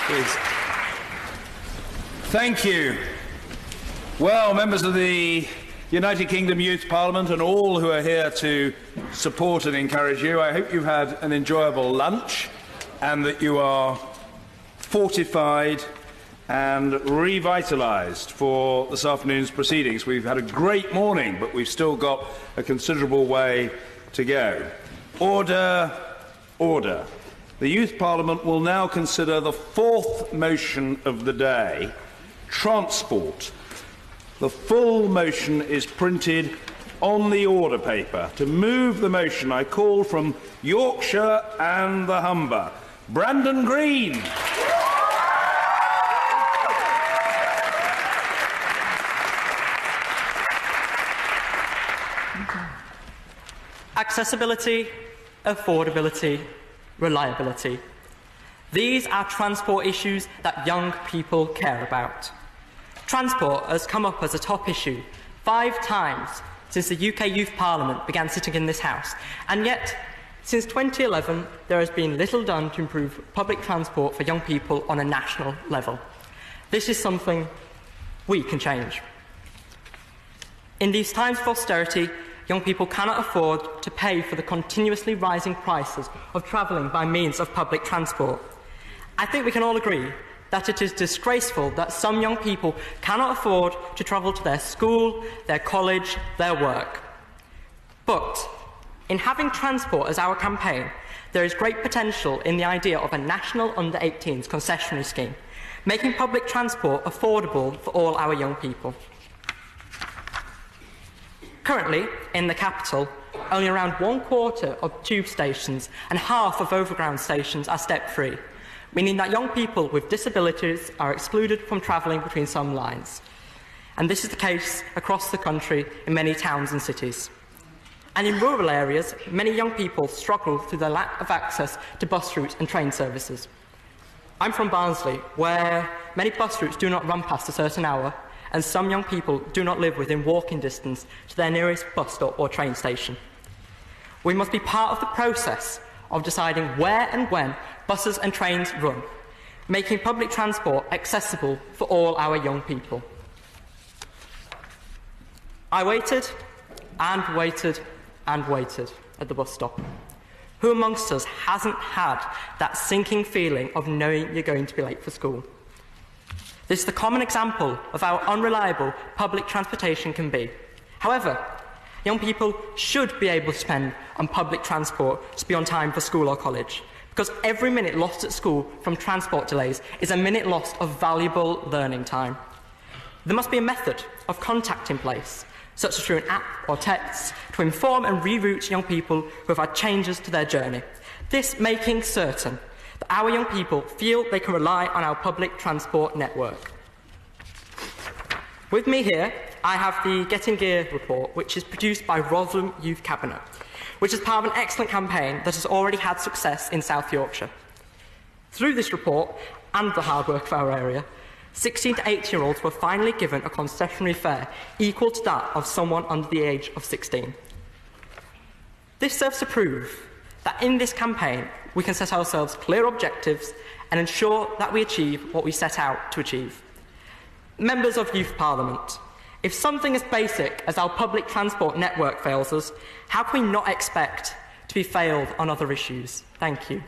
Please. Thank you. Well, members of the United Kingdom Youth Parliament and all who are here to support and encourage you, I hope you've had an enjoyable lunch and that you are fortified and revitalised for this afternoon's proceedings. We've had a great morning, but we've still got a considerable way to go. Order, order. The Youth Parliament will now consider the fourth motion of the day, transport. The full motion is printed on the order paper. To move the motion, I call from Yorkshire and the Humber, Brandon Green. Accessibility, affordability, reliability. These are transport issues that young people care about. Transport has come up as a top issue 5 times since the UK Youth Parliament began sitting in this House, and yet, since 2011, there has been little done to improve public transport for young people on a national level. This is something we can change. In these times of austerity, young people cannot afford to pay for the continuously rising prices of travelling by means of public transport. I think we can all agree that it is disgraceful that some young people cannot afford to travel to their school, their college, their work. But in having transport as our campaign, there is great potential in the idea of a national under-18s concessionary scheme, making public transport affordable for all our young people. Currently, in the capital, only around 1/4 of tube stations and half of overground stations are step-free, meaning that young people with disabilities are excluded from travelling between some lines. And this is the case across the country in many towns and cities. And in rural areas, many young people struggle through the lack of access to bus routes and train services. I'm from Barnsley, where many bus routes do not run past a certain hour, and some young people do not live within walking distance to their nearest bus stop or train station. We must be part of the process of deciding where and when buses and trains run, making public transport accessible for all our young people. I waited and waited and waited at the bus stop. Who amongst us hasn't had that sinking feeling of knowing you're going to be late for school? This is the common example of how unreliable public transportation can be. However, young people should be able to spend on public transport to be on time for school or college, because every minute lost at school from transport delays is a minute lost of valuable learning time. There must be a method of contact in place, such as through an app or text, to inform and reroute young people who have had changes to their journey. This making certain that our young people feel they can rely on our public transport network. With me here, I have the Getting Gear report, which is produced by Rotherham Youth Cabinet, which is part of an excellent campaign that has already had success in South Yorkshire. Through this report, and the hard work of our area, 16 to 18-year-olds were finally given a concessionary fare equal to that of someone under the age of 16. This serves to prove that in this campaign, we can set ourselves clear objectives and ensure that we achieve what we set out to achieve. Members of Youth Parliament, if something as basic as our public transport network fails us, how can we not expect to be failed on other issues? Thank you.